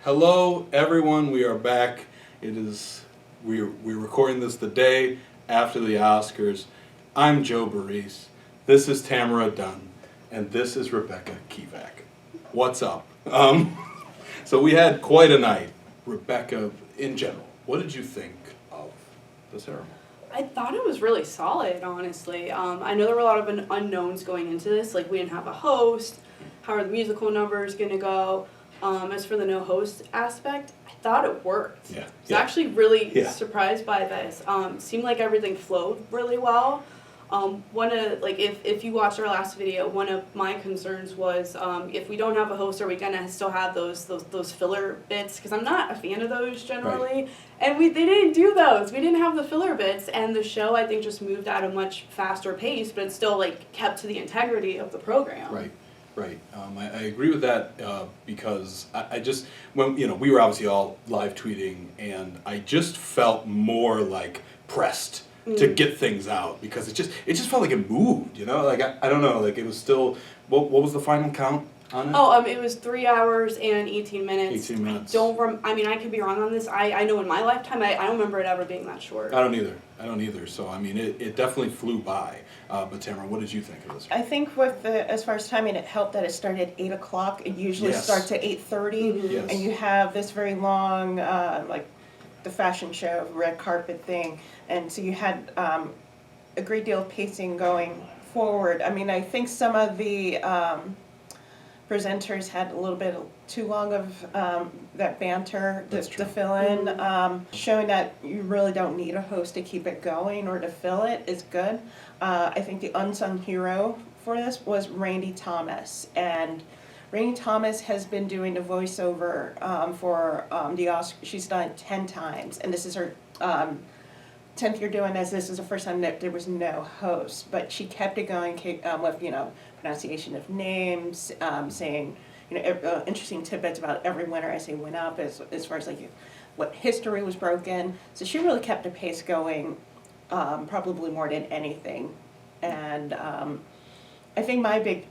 Hello, everyone. We are back. We're recording this the day after the Oscars. I'm Joe Baris. This is Tamara Dunn, and this is Rebecca Kivak. What's up? So we had quite a night. Rebecca, in general, what did you think of the ceremony? I thought it was really solid, honestly. I know there were a lot of unknowns going into this. Like, we didn't have a host. How are the musical numbers going to go? As for the no host aspect, I thought it worked. Yeah. I was actually really Yeah. surprised by this. Seemed like everything flowed really well. If you watched our last video, one of my concerns was if we don't have a host, are we gonna still have those filler bits? Because I'm not a fan of those generally, and they didn't do those. We didn't have the filler bits, and the show I think just moved at a much faster pace, but it still kept to the integrity of the program. Right. I agree with that because I just, when we were obviously all live tweeting, and I just felt more pressed to get things out because it just felt like it moved, I don't know, it was still, what was the final count on it? It was 3 hours and 18 minutes. 18 minutes. I could be wrong on this. I know in my lifetime, I don't remember it ever being that short. I don't either. So, it definitely flew by. But Tamara, what did you think of this? I think as far as timing, it helped that it started at 8 o'clock. It usually starts at 8:30. Mm-hmm. Yes. And you have this very long, the fashion show, red carpet thing. And so you had a great deal of pacing going forward. I think some of the presenters had a little bit too long of that banter to fill in. Showing that you really don't need a host to keep it going or to fill it is good. I think the unsung hero for this was Randy Thomas. And Randy Thomas has been doing the voiceover for the Oscars. She's done it 10 times, and this is her 10th year doing this. This is the first time that there was no host, but she kept it going with pronunciation of names, saying interesting tidbits about every winner as they went up, as far as what history was broken. So she really kept the pace going, probably more than anything. And I think my big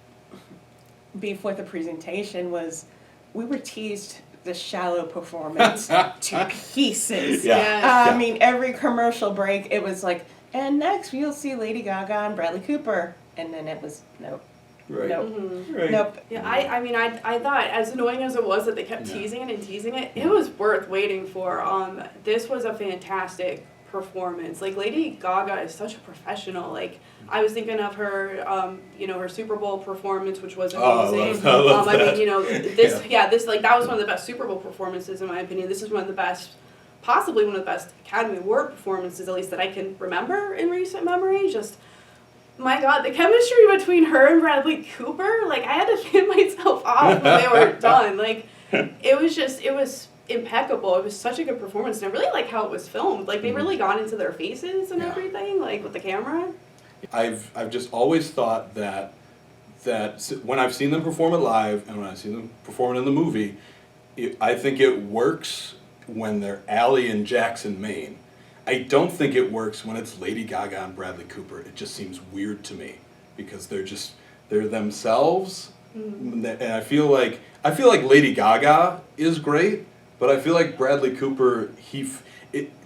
beef with the presentation was we were teased the shallow performance to pieces. Every commercial break it was and next you'll see Lady Gaga and Bradley Cooper, and then it was nope. Right. Nope. Mm-hmm. Right. Nope. Yeah, I thought, as annoying as it was that they kept teasing it, it was worth waiting for. This was a fantastic performance. Lady Gaga is such a professional. I was thinking of her, her Super Bowl performance, which was amazing. I love that. This that was one of the best Super Bowl performances in my opinion. This is one of the best, possibly one of the best Academy Award performances, at least that I can remember in recent memory. Just, my God, the chemistry between her and Bradley Cooper, I had to fan myself off when they were done. It was impeccable. It was such a good performance, and I really like how it was filmed. They really got into their faces and everything, with the camera. I've just always thought that when I've seen them perform it live and when I've seen them perform it in the movie, I think it works when they're Allie and Jackson Maine. I don't think it works when it's Lady Gaga and Bradley Cooper. It just seems weird to me because they're themselves, and I feel like Lady Gaga is great, but I feel like Bradley Cooper,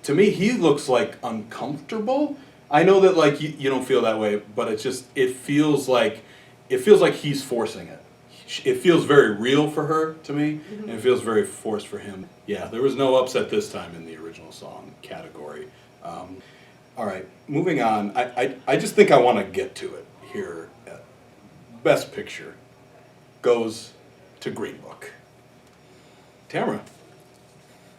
to me he looks uncomfortable. I know that you don't feel that way, but it feels like he's forcing it. It feels very real for her to me, and it feels very forced for him. Yeah, there was no upset this time in the original song category. All right, moving on. I just think I want to get to it here. Best Picture goes to Green Book. Tamara,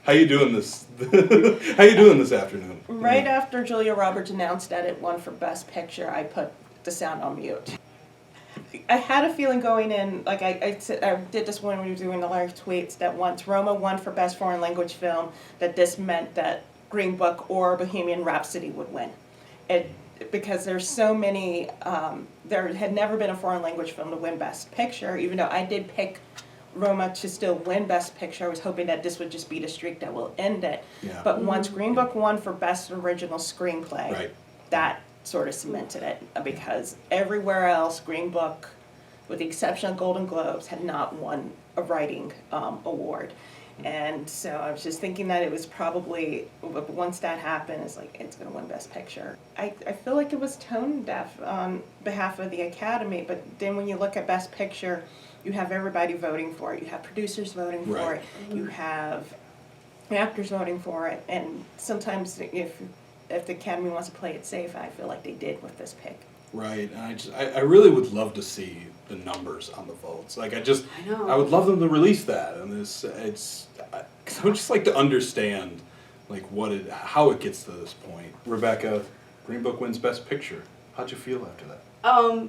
how you doing this? How you doing this afternoon? Right after Julia Roberts announced that it won for Best Picture, I put the sound on mute. I had a feeling going in, I did this when we were doing the live tweets, that once Roma won for Best Foreign Language Film, that this meant that Green Book or Bohemian Rhapsody would win. Because there's so many, there had never been a foreign language film to win Best Picture, even though I did pick Roma to still win Best Picture. I was hoping that this would just be the streak that will end it. Yeah. But once Green Book won for Best Original Screenplay, that sort of cemented it, because everywhere else, Green Book, with the exception of Golden Globes, had not won a writing award. And so I was just thinking that it was probably, once that happened, it's like, it's going to win Best Picture. I feel like it was tone deaf on behalf of the Academy, but then when you look at Best Picture, you have everybody voting for it. You have producers voting for Right. it. You have actors voting for it. And sometimes if the Academy wants to play it safe, I feel like they did with this pick. Right, and I really would love to see the numbers on the votes. Like, I know. I would love them to release that, and cause I would just like to understand, like, how it gets to this point. Rebecca, Green Book wins Best Picture. How'd you feel after that?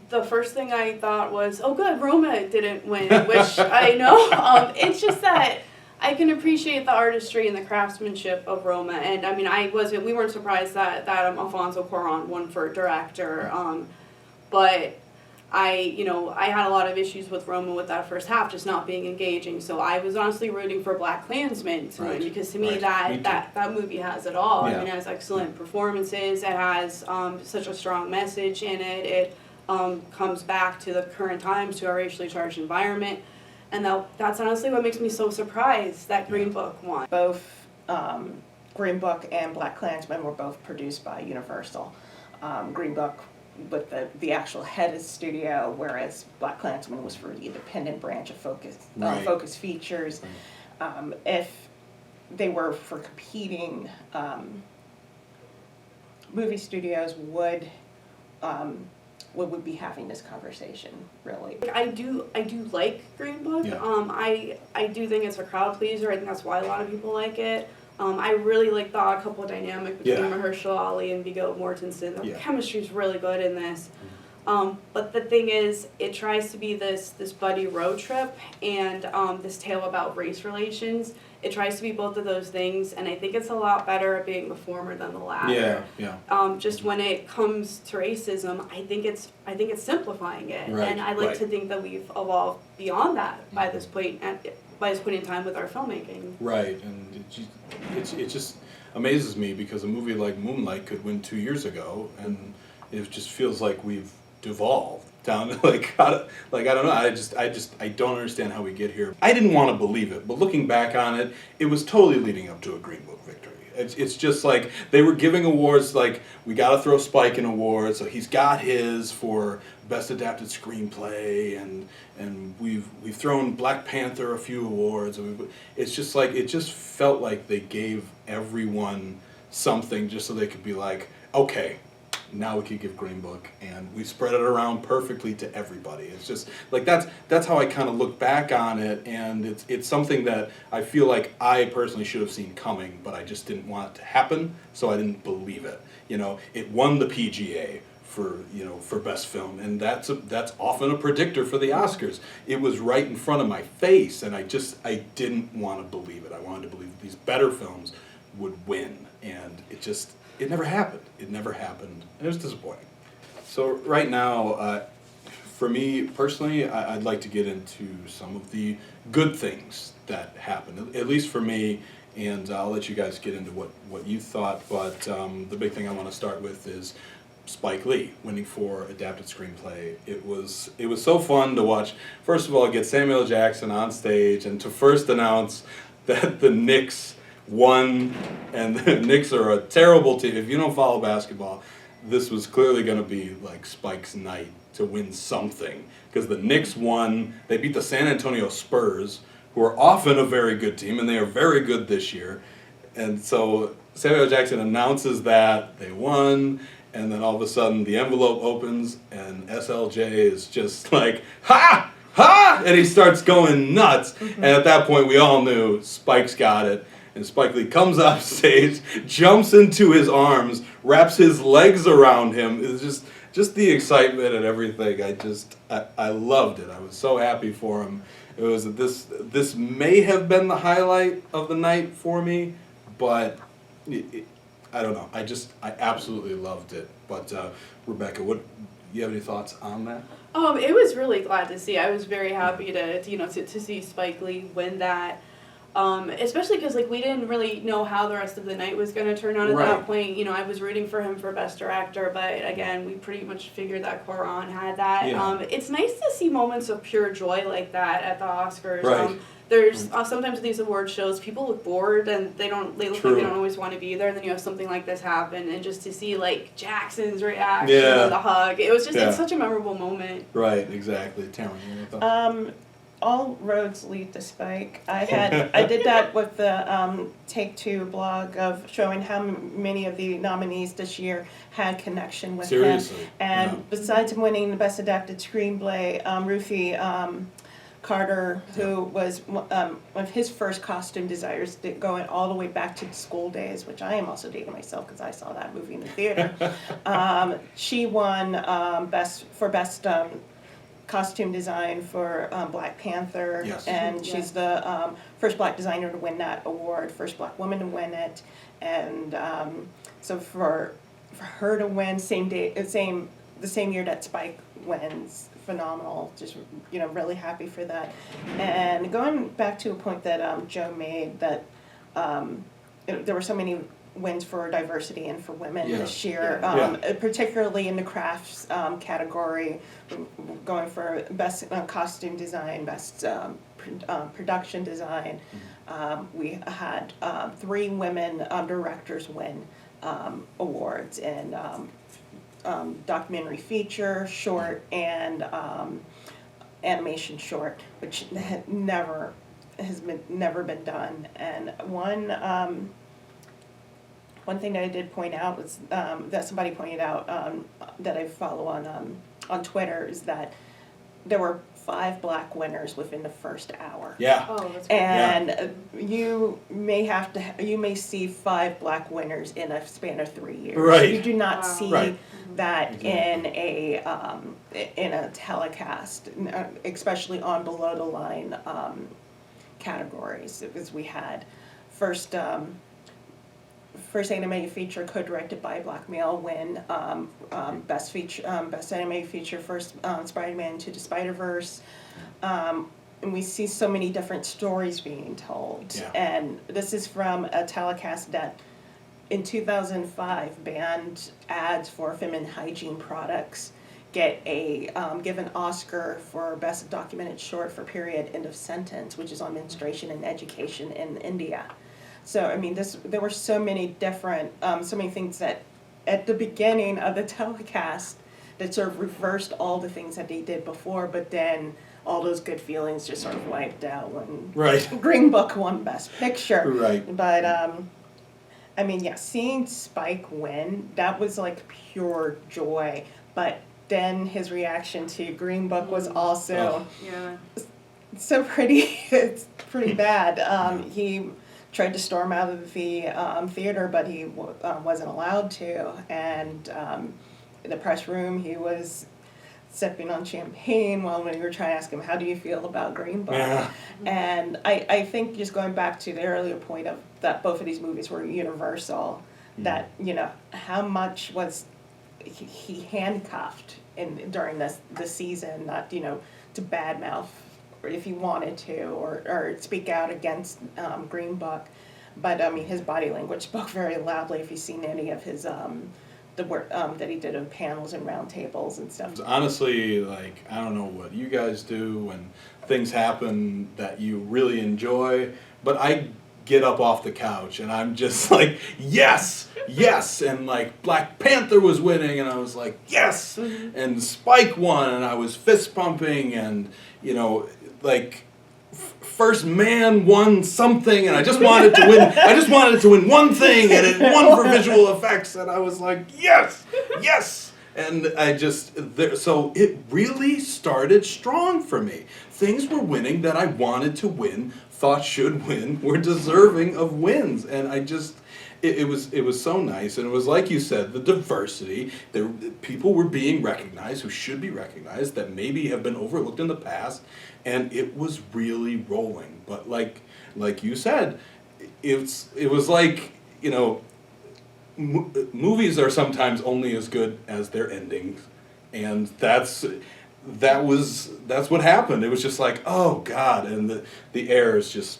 The first thing I thought was, oh good, Roma didn't win, which I know. It's just that I can appreciate the artistry and the craftsmanship of Roma, and I mean, we weren't surprised that Alfonso Cuarón won for director, but I had a lot of issues with Roma with that first half just not being engaging, so I was honestly rooting for BlacKkKlansman to win, because to me that movie has it all. Yeah. I mean, it has excellent performances, it has such a strong message in it, it comes back to the current times, to our racially charged environment. And that's honestly what makes me so surprised that Green Book won. Both Green Book and BlacKkKlansman were both produced by Universal. Green Book with the actual head of the studio, whereas BlacKkKlansman was for the independent branch of Focus Features. If they were for competing, movie studios would be having this conversation, really. I do like Green Book. Yeah. I do think it's a crowd pleaser. I think that's why a lot of people like it. I really like the odd couple dynamic between Mahershala Ali and Viggo Mortensen. The chemistry's really good in this. But the thing is, it tries to be this buddy road trip and this tale about race relations. It tries to be both of those things, and I think it's a lot better at being the former than the latter. Just when it comes to racism, I think it's simplifying it, and I like to think that we've evolved beyond that by this point in time with our filmmaking. Right, and it just amazes me because a movie like Moonlight could win 2 years ago, and it just feels like we've devolved down to I don't know, I don't understand how we get here. I didn't want to believe it, but looking back on it, it was totally leading up to a Green Book victory. It's just like they were giving awards, like we got to throw Spike an award, so he's got his for Best Adapted Screenplay, and we've thrown Black Panther a few awards. It's just like, it just felt like they gave everyone something just so they could be like, okay, now we could give Green Book, and we spread it around perfectly to everybody. It's just like that's how I kind of look back on it, and it's something that I feel like I personally should have seen coming, but I just didn't want it to happen, so I didn't believe it. It won the PGA for best film, and that's often a predictor for the Oscars. It was right in front of my face, and I didn't want to believe it. I wanted to believe that these better films would win, and it never happened. It never happened. And it was disappointing. So right now, for me personally, I'd like to get into some of the good things that happened, at least for me, and I'll let you guys get into what you thought, but the big thing I want to start with is Spike Lee winning for Adapted Screenplay. It was so fun to watch, first of all, get Samuel Jackson on stage and to first announce that the Knicks won, and the Knicks are a terrible team. If you don't follow basketball, this was clearly going to be like Spike's night to win something, because the Knicks won. They beat the San Antonio Spurs, who are often a very good team, and they are very good this year. And so Samuel Jackson announces that they won, and then all of a sudden the envelope opens, and SLJ is just like, ha! Ha! And he starts going nuts. And at that point, we all knew Spike's got it. And Spike Lee comes off stage, jumps into his arms, wraps his legs around him. It's just the excitement and everything. I loved it. I was so happy for him. It was this may have been the highlight of the night for me, but I don't know. I absolutely loved it. But Rebecca, you have any thoughts on that? It was really glad to see. I was very happy to see Spike Lee win that. Especially because like we didn't really know how the rest of the night was going to turn out at Right. that point. You know, I was rooting for him for Best Director, but again, we pretty much figured that Cuarón had that. Yeah. It's nice to see moments of pure joy like that at the Oscars. Right. There's sometimes at these award shows, people look bored and they look like True. they don't always want to be there. And then you have something like this happen, and just to see like Jackson's reaction Yeah. and the hug, it was just Yeah. it's such a memorable moment. Right, exactly. Tamara, you want to thought? All roads lead to Spike. I did that with the Take Two blog of showing how many of the nominees this year had connection with Seriously, him. And yeah. besides him winning the Best Adapted Screenplay, Ruthie Carter, who was one of his first costume designers, going all the way back to school days, which I am also dating myself because I saw that movie in the theater. She won best costume design for Black Panther, Yes. and she's the first Black designer to win that award, first Black woman to win it, and so for her to win the same year that Spike wins, phenomenal. Just really happy for that. And going back to a point that Joe made, that there were so many wins for diversity and for women Yeah. this year, Yeah. particularly in the crafts category, going for best costume design, best production design. We had 3 women directors win awards in documentary feature, short, and animation short, which had never been done. And one thing that I did point out was that somebody pointed out that I follow on Twitter is that there were 5 Black winners within the first hour. Yeah. Oh, that's great. And you may see 5 Black winners in a span of 3 years. Right. You do not Wow. see Right. that Exactly. in a telecast, especially on below the line categories, because we had first animated feature co-directed by a Black male win best animated feature first Spider-Man Into the Spider-Verse, and we see so many different stories being told. Yeah. And this is from a telecast that in 2005 banned ads for feminine hygiene products, give an Oscar for best documented short for period end of sentence, which is on menstruation and education in India. So I mean, there were so many different, so many things that at the beginning of the telecast that sort of reversed all the things that they did before, but then all those good feelings just sort of wiped out when Right. Green Book won Best Picture. Right. But I mean, yeah, seeing Spike win, that was like pure joy. But then his reaction to Green Book was also Yeah. so pretty. It's pretty bad. He tried to storm out of the theater, but he wasn't allowed to. And in the press room, he was sipping on champagne while we were trying to ask him, how do you feel about Green Book? Yeah. And I think just going back to the earlier point of that both of these movies were universal, that, how much was he handcuffed during the season, not, to badmouth or if he wanted to, or speak out against Green Book. But I mean, his body language spoke very loudly if you've seen any of his the work that he did on panels and roundtables and stuff. Honestly, like, I don't know what you guys do when things happen that you really enjoy, but I get up off the couch and I'm just like, yes, yes, and like Black Panther was winning and I was like, yes, and Spike won and I was fist pumping and, like, First Man won something and I just wanted to win. I just wanted to win one thing and it won for visual effects and I was like, yes, yes. And so it really started strong for me. Things were winning that I wanted to win, thought should win, were deserving of wins. And it was so nice. And it was like you said, the diversity. People were being recognized who should be recognized that maybe have been overlooked in the past. And it was really rolling. But like you said, it was like, movies are sometimes only as good as their endings. And that's what happened. It was just like, oh God, and the air is just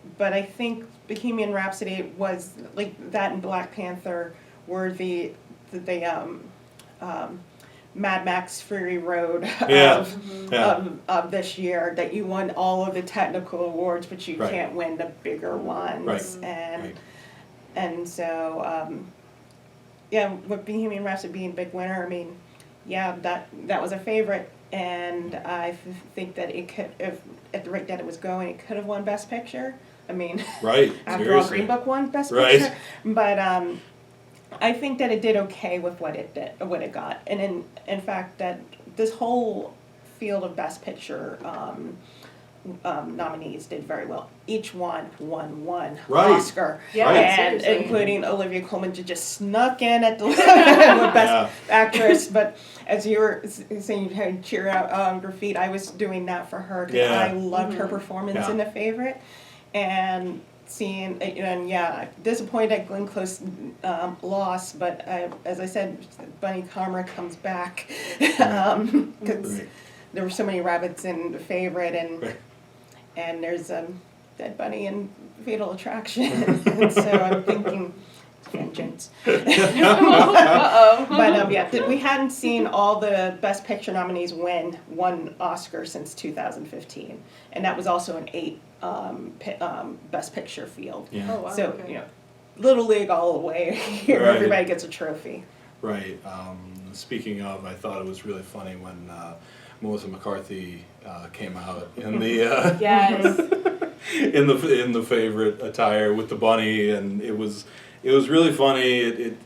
but I think Bohemian Rhapsody was like that, and Black Panther were the Mad Max Fury Road Yeah. of this year, that you won all of the technical awards, but you Right. can't win the bigger ones. Right. And Right. and so yeah, with Bohemian Rhapsody being big winner, I mean, yeah, that was a favorite, and I think that it could, if at the rate that it was going, it could have won Best Picture. I mean, Right. after all, Seriously. Green Book won Best Right. Picture, but I think that it did okay with what it did, what it got, and in fact that this whole field of Best Picture nominees did very well. Each one won one Right. Oscar, Yeah, and seriously. including Olivia Colman, just snuck in at the with Best Actress. But as you were saying, you had cheer out her feet, I was doing that for her because Yeah. I loved her performance Yeah. in The Favorite, and seeing, and yeah, disappointed that Glenn Close lost, but as I said, Bunny Karma comes back because Right. there were so many rabbits in The Favorite, Right. and there's Dead Bunny in Fatal Attraction, and so I'm thinking vengeance. Uh-oh. But yeah, we hadn't seen all the Best Picture nominees win one Oscar since 2015, and that was also an 8 Best Picture field. Yeah. Oh, wow. So, Okay. you know, Little League all the way here, Right. everybody gets a trophy. Right. Speaking of, I thought it was really funny when Melissa McCarthy came out in the Yes. in the Favorite attire with the bunny, and it was really funny. It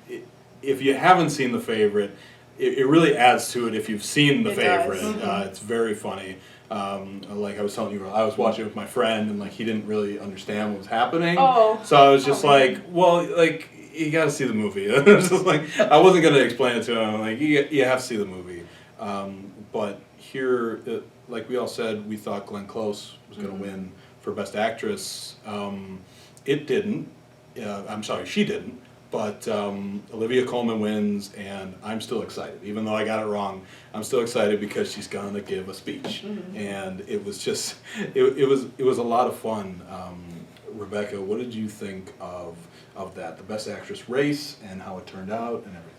if you haven't seen The Favorite, it really adds to it if you've seen The It does. Favorite. It's very funny. Like I was telling you, I was watching it with my friend, and like he didn't really understand what was happening. Oh. So I was just Oh, like, man. well, like you got to see the movie. It was just like I wasn't gonna explain it to him. Like you have to see the movie. But here, like we all said, we thought Glenn Close was gonna win for Best Actress. It didn't. I'm sorry, she didn't. But Olivia Colman wins, and I'm still excited. Even though I got it wrong, I'm still excited because she's gonna give a speech, and it was just, it was a lot of fun. Rebecca, what did you think of that, the Best Actress race, and how it turned out, and everything?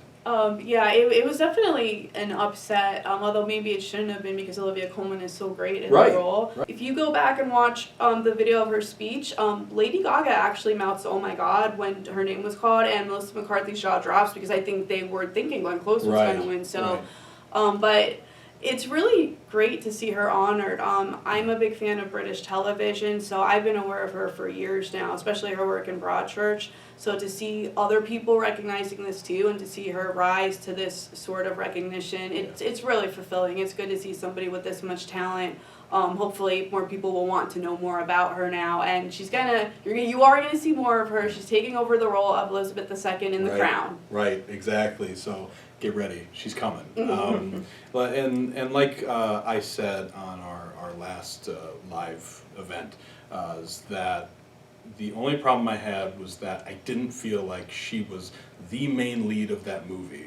Yeah, it was definitely an upset, although maybe it shouldn't have been because Olivia Colman is so great in Right, the role. right. If you go back and watch the video of her speech, Lady Gaga actually mouths "Oh my God" when her name was called, and Melissa McCarthy's jaw drops because I think they were thinking Glenn Close was Right, going to win. So, right. but it's really great to see her honored. I'm a big fan of British television, so I've been aware of her for years now, especially her work in Broadchurch. So to see other people recognizing this too, and to see her rise to this sort of recognition, it's really fulfilling. It's good to see somebody with this much talent. Hopefully more people will want to know more about her now, and you are gonna see more of her. She's taking over the role of Elizabeth II in The Crown. Right, exactly. So get ready, she's coming. And like I said on our last live event, is that the only problem I had was that I didn't feel like she was the main lead of that movie.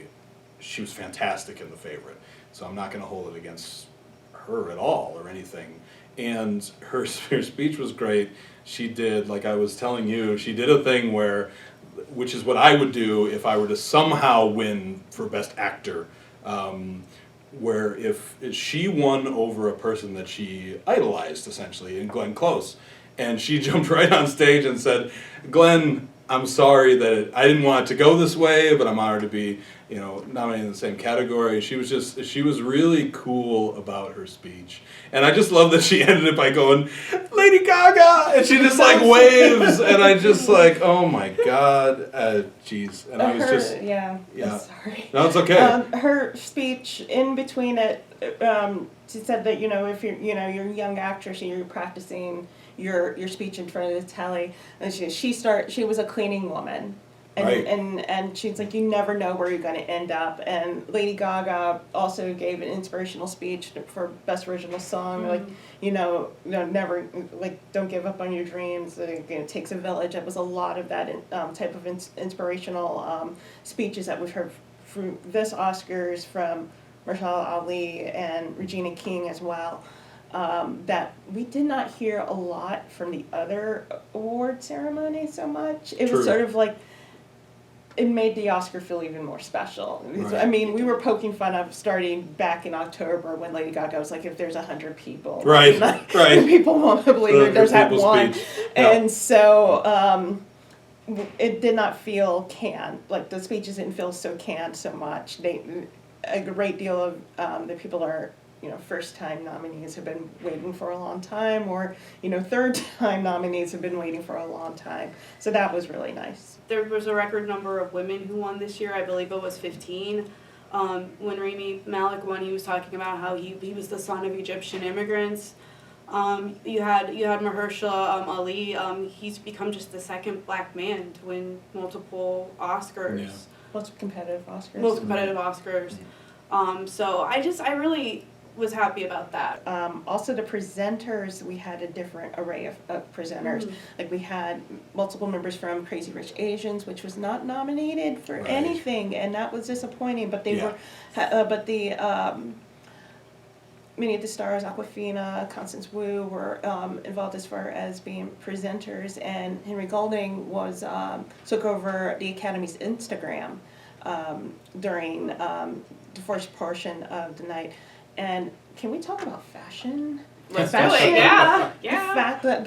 She was fantastic in The Favorite, so I'm not going to hold it against her at all or anything. And her speech was great. She did, like I was telling you, she did a thing which is what I would do if I were to somehow win for Best Actor, where if she won over a person that she idolized, essentially, in Glenn Close, and she jumped right on stage and said, "Glenn, I'm sorry that I didn't want it to go this way, but I'm honored to be, nominated in the same category." She was really cool about her speech, and I just love that she ended it by going, "Lady Gaga," and she just like waves, and I just like, oh my God, jeez, and I was just, yeah. yeah. Sorry. No, it's okay. Her speech in between it, she said that if you're you're a young actress and you're practicing your speech in front of the telly, and she was a cleaning woman, and Right. and she's like, you never know where you're going to end up. And Lady Gaga also gave an inspirational speech for Best Original Song, like never, like, don't give up on your dreams. It takes a village. It was a lot of that type of inspirational speeches that we've heard from this Oscars from Mahershala Ali and Regina King as well. that we did not hear a lot from the other award ceremonies so much. It True. was sort of like, it made the Oscar feel even more special. Right. I mean, we were poking fun of starting back in October when Lady Gaga was like, if there's 100 people, Right, right. people won't believe it. There's that people's one, speech. Yeah. and so it did not feel canned. Like the speeches didn't feel so canned so much. A great deal of the people are, first time nominees have been waiting for a long time, or third time nominees have been waiting for a long time. So that was really nice. There was a record number of women who won this year. I believe it was 15. When Rami Malek won, he was talking about how he was the son of Egyptian immigrants. You had Mahershala Ali. He's become just the second black man to win multiple Oscars. Yeah. Most competitive Oscars. Most competitive Oscars. So I really was happy about that. Also the presenters, we had a different array of presenters. Like we had multiple members from Crazy Rich Asians, which was not nominated for Right. anything, and that was disappointing. But they Yeah. many of the stars, Awkwafina, Constance Wu, were involved as far as being presenters, and Henry Golding took over the Academy's Instagram during the first portion of the night. And can we talk about fashion? Let's do Fashion. it. Yeah. The Yeah. fact that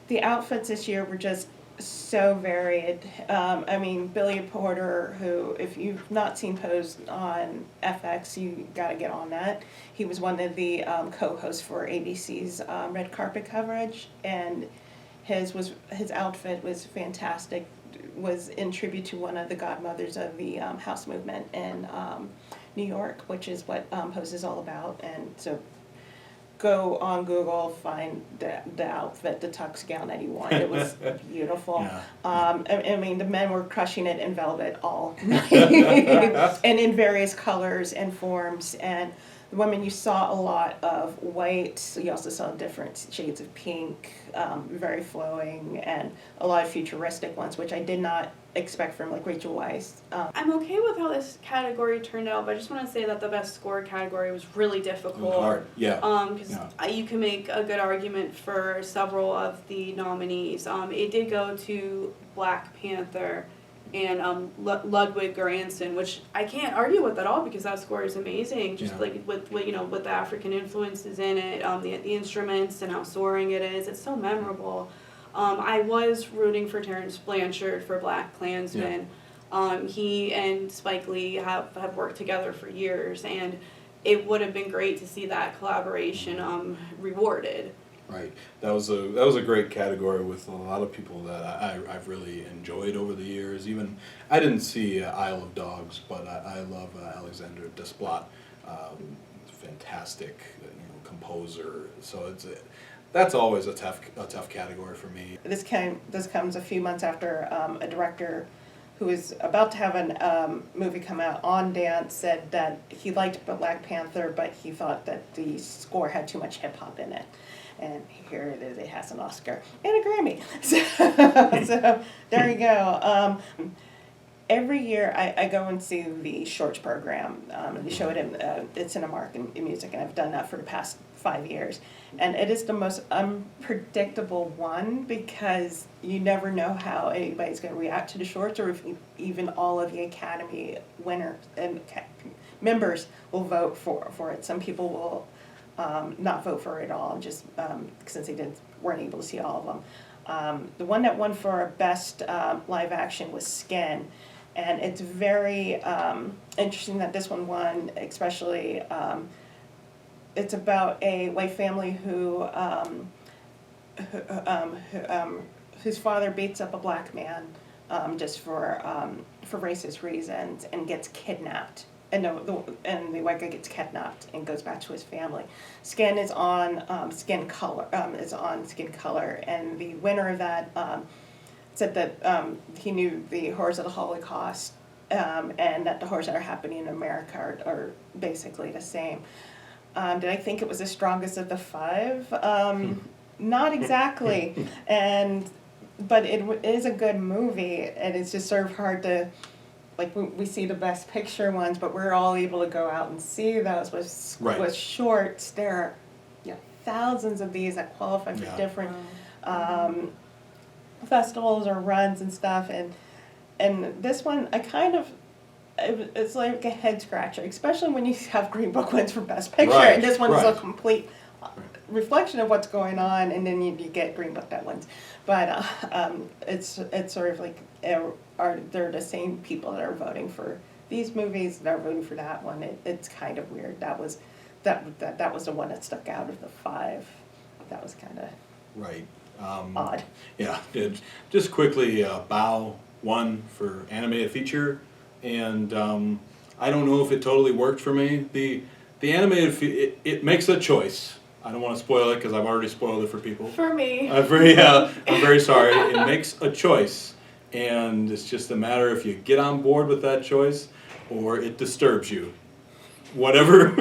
the outfits this year were just so varied. I mean, Billy Porter, who, if you've not seen Pose on FX, you got to get on that. He was one of the co-hosts for ABC's red carpet coverage, and his outfit was fantastic. Was in tribute to one of the godmothers of the house movement in New York, which is what Pose is all about. And so go on Google, find the outfit, the tux gown that he wore. It was beautiful. Yeah. I mean, the men were crushing it in velvet all night, and in various colors and forms. And the women, you saw a lot of white. So you also saw different shades of pink, very flowing, and a lot of futuristic ones, which I did not expect from like Rachel Weisz. I'm okay with how this category turned out, but I just want to say that the best score category was really difficult. It was hard. Yeah. Because Yeah. you can make a good argument for several of the nominees. It did go to Black Panther and Ludwig Göransson, which I can't argue with at all because that score is amazing. Just Yeah. like with the African influences in it, the instruments and how soaring it is. It's so memorable. I was rooting for Terrence Blanchard for Black Klansman. He and Spike Lee have worked together for years, and it would have been great to see that collaboration rewarded. Right. That was a great category with a lot of people that I've really enjoyed over the years. Even I didn't see Isle of Dogs, but I love Alexander Desplat. Fantastic, composer. So that's always a tough category for me. This comes a few months after a director who is about to have a movie come out on dance said that he liked Black Panther, but he thought that the score had too much hip hop in it. And here it is, it has an Oscar and a Grammy. So there you go. Every year I go and see the Shorts program. They show it it's in Cinemark in music, and I've done that for the past 5 years. And it is the most unpredictable one because you never know how anybody's going to react to the Shorts, or if even all of the Academy winners and members will vote for it. Some people will not vote for it at all, just since they weren't able to see all of them. The one that won for best live action was Skin, and it's very interesting that this one won, especially. It's about a white family whose father beats up a black man just for racist reasons and gets kidnapped. And the white guy gets kidnapped and goes back to his family. Skin is on Skin Color, and the winner of that said that he knew the horrors of the Holocaust, and that the horrors that are happening in America are basically the same. Did I think it was the strongest of the five? Not exactly, but it is a good movie, and it's just sort of hard to like we see the Best Picture ones, but we're all able to go out and see those Right. with shorts. There are thousands of these that qualify for different festivals or runs and stuff, and this one I kind of. It's like a head scratcher, especially when you have Green Book wins for Best Picture, Right, and this one's right. a complete reflection of what's going on, and then you get Green Book that wins. But it's sort of like they're the same people that are voting for these movies that are voting for that one. It's kind of weird. That was the one that stuck out of the 5. That was kind of Right. odd. Yeah. Just quickly, Bow won for animated feature, and I don't know if it totally worked for me. The animated it makes a choice. I don't want to spoil it because I've already spoiled it for people. For me. I'm very sorry. It makes a choice, and it's just a matter if you get on board with that choice or it disturbs you. Whatever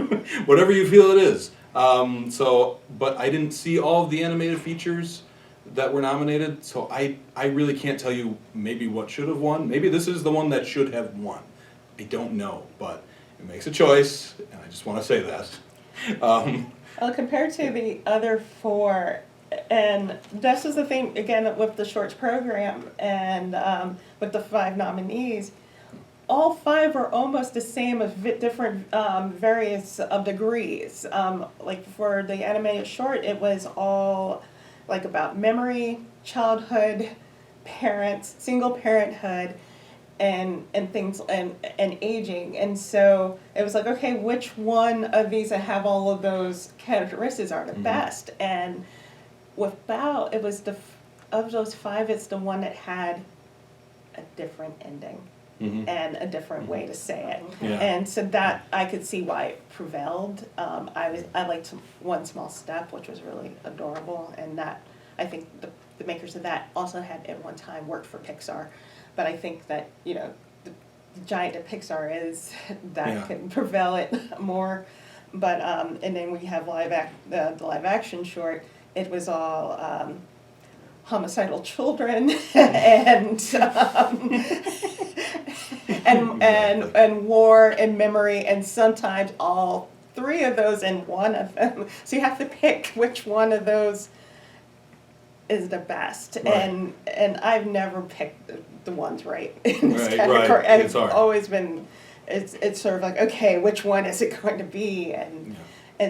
you feel it is. But I didn't see all of the animated features that were nominated, so I really can't tell you maybe what should have won. Maybe this is the one that should have won. I don't know, but it makes a choice, and I just want to say that. Well, compared to the other 4, and this is the thing, again, with the shorts program and with the 5 nominees, all 5 are almost the same of different various degrees. Like for the animated short, it was all like about memory, childhood, parents, single parenthood, and things and aging. And so it was like, okay, which one of these that have all of those characteristics are the best? And with Bow, it was of those 5, it's the one that had a different ending. And a different way to say it, Yeah. and so that I could see why it prevailed. I liked One Small Step, which was really adorable, and that I think the makers of that also had at one time worked for Pixar, but I think that the giant that Pixar is that can prevail it more. But and then we have the live action short. It was all homicidal children and war and memory, and sometimes all 3 of those in one of them. So you have to pick which one of those is the best. Right. And I've never picked the ones right in this Right, category. right. It's I've hard. always been it's sort of like, okay, which one is it going to be? And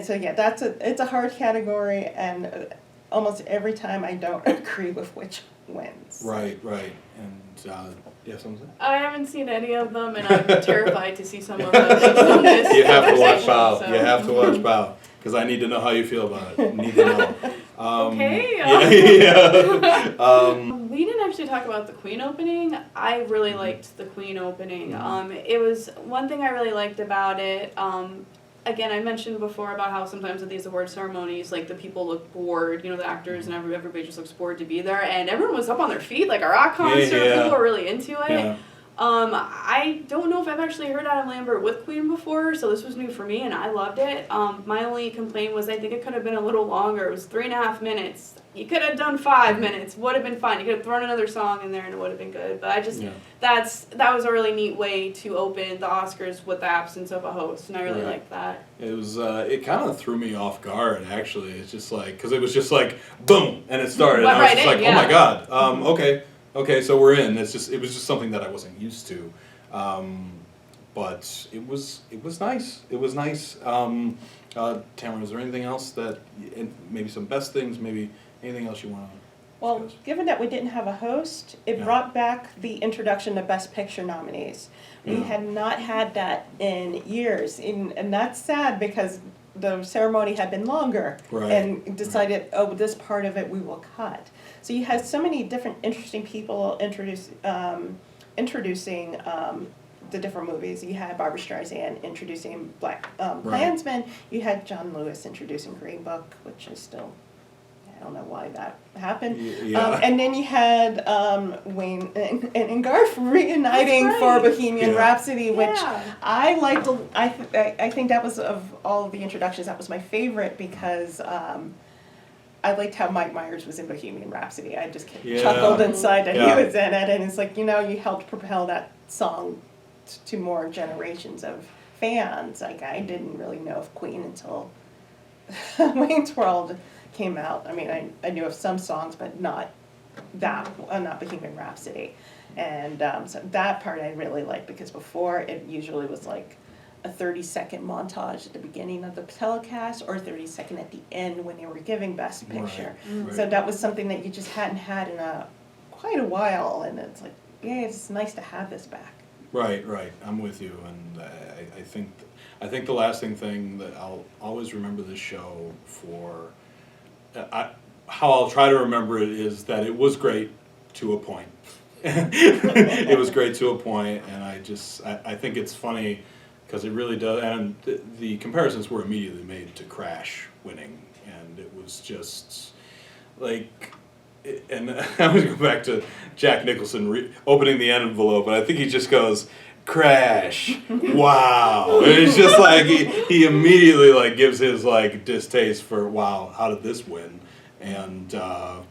so it's a hard category, and almost every time I don't agree with which wins. Right. And you have something? I haven't seen any of them, and I'm terrified to see some of them based on this You have to watch conversation, Bow. so. You have to watch Bow, because I need to know how you feel about it. Need to know. Okay. Yeah. We didn't actually talk about the Queen opening. I really liked the Queen opening. It was one thing I really liked about it. Again, I mentioned before about how sometimes at these award ceremonies, like the people look bored, the actors and everybody just looks bored to be there, and everyone was up on their feet like a rock concert. Yeah. People were really into it. Yeah. I don't know if I've actually heard Adam Lambert with Queen before, so this was new for me, and I loved it. My only complaint was I think it could have been a little longer. It was 3.5 minutes. You could have done 5 minutes. Would have been fine. You could have thrown another song in there, and it would have been good. But I just that was a really neat way to open the Oscars with the absence of a host, and I really liked that. It was. It kind of threw me off guard. Actually, it's just like because it was just like boom, and it started. Went and I was right just in, like, oh my god. Okay, so we're in. It was just something that I wasn't used to, but it was nice. It was nice. Tamara, is there anything else maybe some best things, maybe anything else you want to? Well, given that we didn't have a host, it brought back the introduction of Best Picture nominees. We had not had that in years, and that's sad because the ceremony had been longer and decided, this part of it we will cut. So you had so many different interesting people introducing the different movies. You had Barbra Streisand introducing Black Klansman. You had John Lewis introducing Green Book, which is still, I don't know why that happened. And then you had Wayne and Garth reuniting for Bohemian Rhapsody, which I liked. I think that was, of all of the introductions, that was my favorite because I liked how Mike Myers was in Bohemian Rhapsody. I just chuckled inside that he was in it, and it's like, you helped propel that song to more generations of fans. Like, I didn't really know of Queen until Wayne's World came out. I mean, I knew of some songs, but not Bohemian Rhapsody. And so that part I really liked, because before it usually was like a 30-second montage at the beginning of the telecast or 30-second at the end when they were giving Best Picture. Right. So that was something that you just hadn't had in quite a while, and it's like, yeah, it's nice to have this back. Right. I'm with you, and I think the lasting thing that I'll always remember this show for, how I'll try to remember it, is that it was great to a point. It was great to a point, and I think it's funny because it really does. And the comparisons were immediately made to Crash winning, and it was just like. And I always go back to Jack Nicholson opening the envelope, and I think he just goes, "Crash, wow!" And it's just like he immediately like gives his like distaste for, wow, how did this win? And I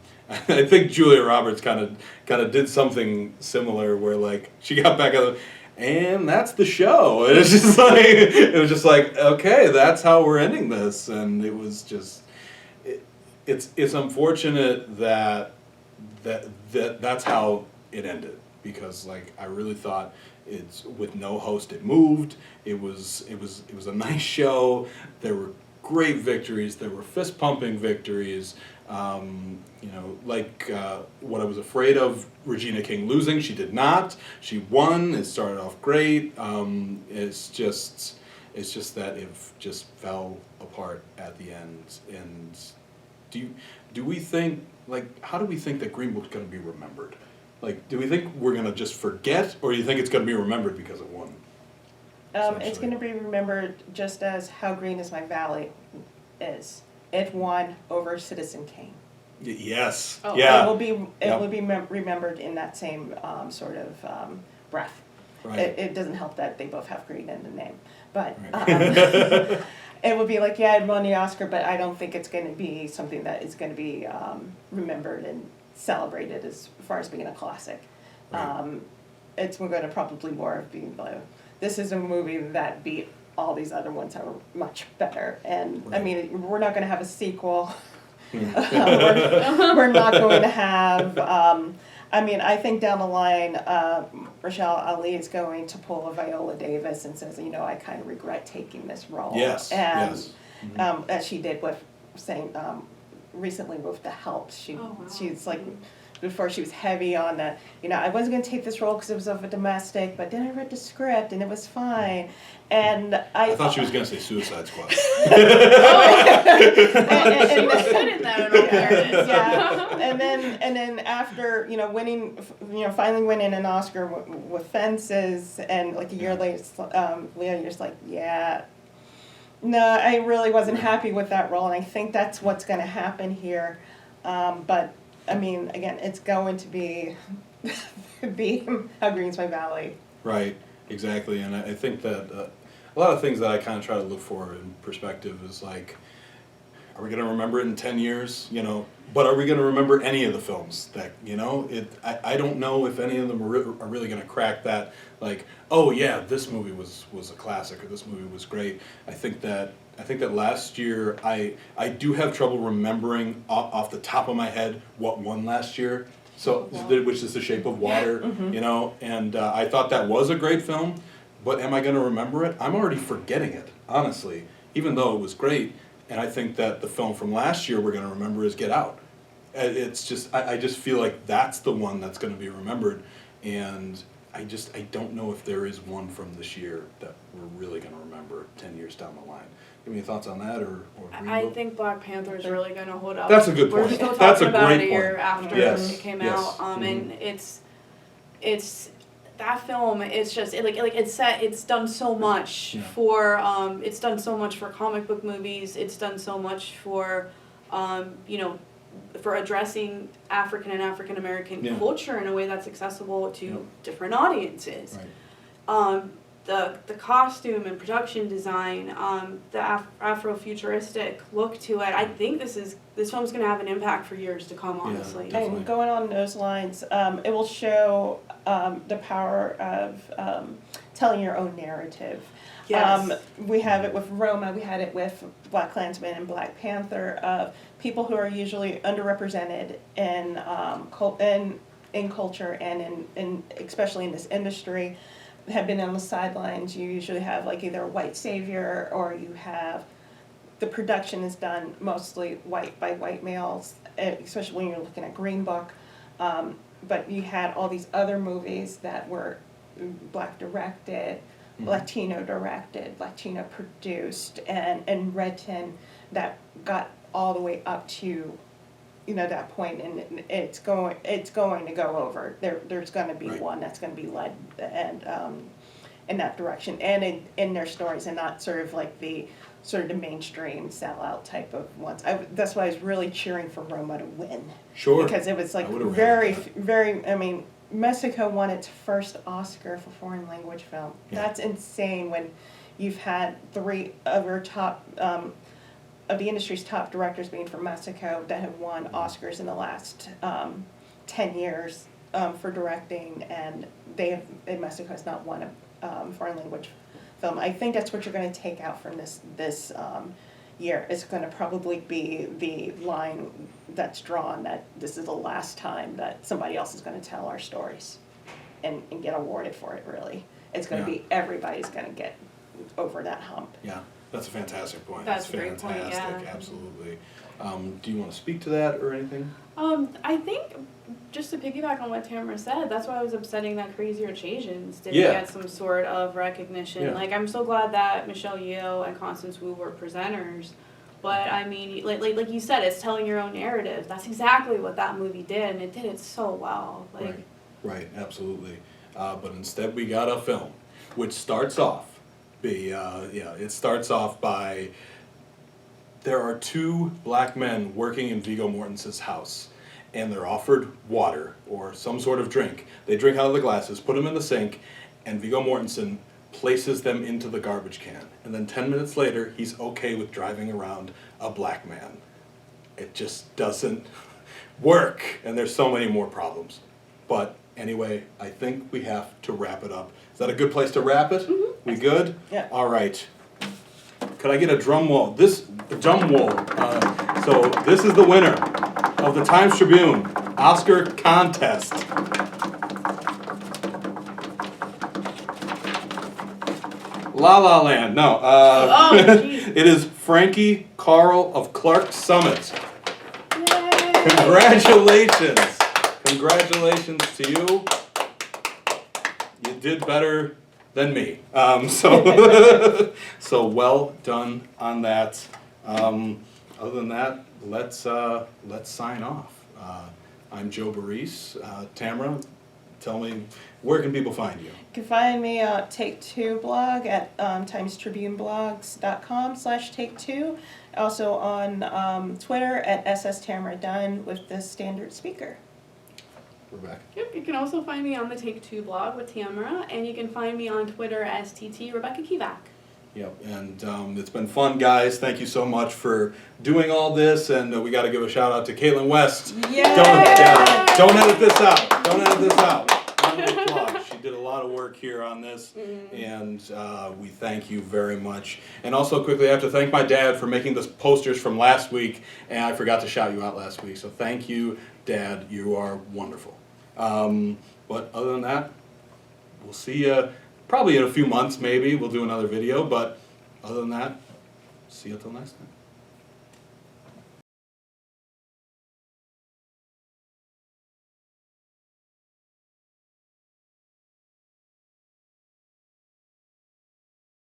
think Julia Roberts kind of did something similar, where like she got back on, and that's the show. And it's just like okay, that's how we're ending this, and it was just. It's unfortunate that's how it ended, because like I really thought it's with no host it moved. It was a nice show. There were great victories. There were fist pumping victories. Like what I was afraid of, Regina King losing. She did not. She won. It started off great. It's just that it just fell apart at the end. And do we think, like, how do we think that Green Book's going to be remembered? Like, do we think we're going to just forget, or do you think it's going to be remembered because it won? It's going to be remembered just as How Green Is My Valley is. It won over Citizen Kane. Yes. Oh. Yeah. It will be remembered in that same sort of breath. Right. It doesn't help that they both have green in the name, but Right. it would be like, yeah, it won the Oscar, but I don't think it's going to be something that is going to be remembered and celebrated as far as being a classic. Right. It's going to probably more be like, this is a movie that beat all these other ones that were much better. And Right. I mean, we're not going to have a sequel. we're not going to have. I think down the line, Rochelle Ali is going to pull a Viola Davis and says, I kind of regret taking this role. Yes. And Yes. Mm-hmm. as she did with recently with The Help, she's like, before she was heavy on the, I wasn't going to take this role because it was of a domestic, but then I read the script and it was fine. And I thought she was going to say Suicide Squad. She was good in that, in all fairness. Yeah, and then after winning, finally winning an Oscar with Fences, and like a year later, Leah, you're just like, yeah, no, I really wasn't happy with that role, and I think that's what's going to happen here. But I mean, again, it's going to be How Green's My Valley. Right. Exactly. And I think that a lot of things that I kind of try to look for in perspective is like, are we going to remember it in 10 years? But are we going to remember any of the films that, I don't know if any of them are really going to crack that, like, oh yeah, this movie was a classic, or this movie was great. I think that last year, I do have trouble remembering off the top of my head what won last year. So, which is The Shape of Water, Mm-hmm. and I thought that was a great film, but am I going to remember it? I'm already forgetting it, honestly, even though it was great. And I think that the film from last year we're going to remember is Get Out. It's just, I just feel like that's the one that's going to be remembered, and I don't know if there is one from this year that we're really going to remember 10 years down the line. Have any thoughts on that, or Green I Book? think Black Panther is really going to hold up. That's a good We're point. still That's talking a about great it a year point. after Yes, it came yes. out, and it's that film. It's just it's done so much for it's done so much for comic book movies. It's done so much for for addressing African and African American culture in a way that's accessible to different audiences. Right. the costume and production design, the Afrofuturistic look to it. I think this film's going to have an impact for years to come, honestly. definitely. And going on those lines, it will show the power of telling your own narrative. Yes. We have it with Roma, we had it with Black Klansman and Black Panther, of people who are usually underrepresented in culture and in especially in this industry, have been on the sidelines. You usually have like either a white savior, or you have the production is done mostly by white males, especially when you're looking at Green Book. But you had all these other movies that were Black directed, Latino directed, Latino produced, and written, that got all the way up to, that point, and it's going to go over. There's going to be Right. one that's going to be led and in that direction, and in their stories, and not sort of like the mainstream sellout type of ones. That's why I was really cheering for Roma to win. Sure. Because it was like I would've very, rather that. very. I mean, Mexico won its first Oscar for foreign language film. Yeah. That's insane when you've had 3 of your top, of the industry's top directors being from Mexico that have won Oscars in the last 10 years for directing, and Mexico has not won a foreign language film. I think that's what you're going to take out from this year. It's going to probably be the line that's drawn that this is the last time that somebody else is going to tell our stories and get awarded for it, really. It's going to Yeah. be, everybody's going to get over that hump. Yeah, that's a fantastic point. That's a great point, fantastic, yeah. Absolutely. Do you want to speak to that or anything? I think, just to piggyback on what Tamara said, that's why it was upsetting that Crazy Rich Asians didn't Yeah. get some sort of recognition. Yeah. Like, I'm so glad that Michelle Yeoh and Constance Wu were presenters. But, I mean, like you said, it's telling your own narrative. That's exactly what that movie did, and it did it so well. Like, Right, absolutely. But instead we got a film, which starts off, it starts off by, there are 2 black men working in Viggo Mortensen's house, and they're offered water or some sort of drink. They drink out of the glasses, put them in the sink, and Viggo Mortensen places them into the garbage can. And then 10 minutes later, he's okay with driving around a black man. It just doesn't work, and there's so many more problems. But anyway, I think we have to wrap it up. Is that a good place to wrap it? We good? Yeah. All right. Could I get a drum roll? So this is the winner of the Times-Tribune Oscar contest. La La Land. No. Oh, geez. It is Frankie Carl of Clark Summit. Yay! Congratulations. Congratulations to you. You did better than me. So well done on that. Other than that, let's sign off. I'm Joe Baris. Tamara, tell me, where can people find you? You can find me at Take Two blog at timestribuneblogs.com/take2. Also on Twitter at @SSTamaraDunn with the standard speaker. Rebecca. Yep, you can also find me on the Take Two blog with Tamara, and you can find me on Twitter as TT Rebecca Kivak. Yep, and it's been fun, guys. Thank you so much for doing all this, and we got to give a shout out to Caitlin West. Yay! Don't edit this out. Don't edit this out. Round of applause. She did a lot of work here on this, and we thank you very much. And also, quickly, I have to thank my dad for making the posters from last week, and I forgot to shout you out last week. So thank you, Dad. You are wonderful. But other than that, we'll see you probably in a few months, maybe. We'll do another video, but other than that, see you till next time.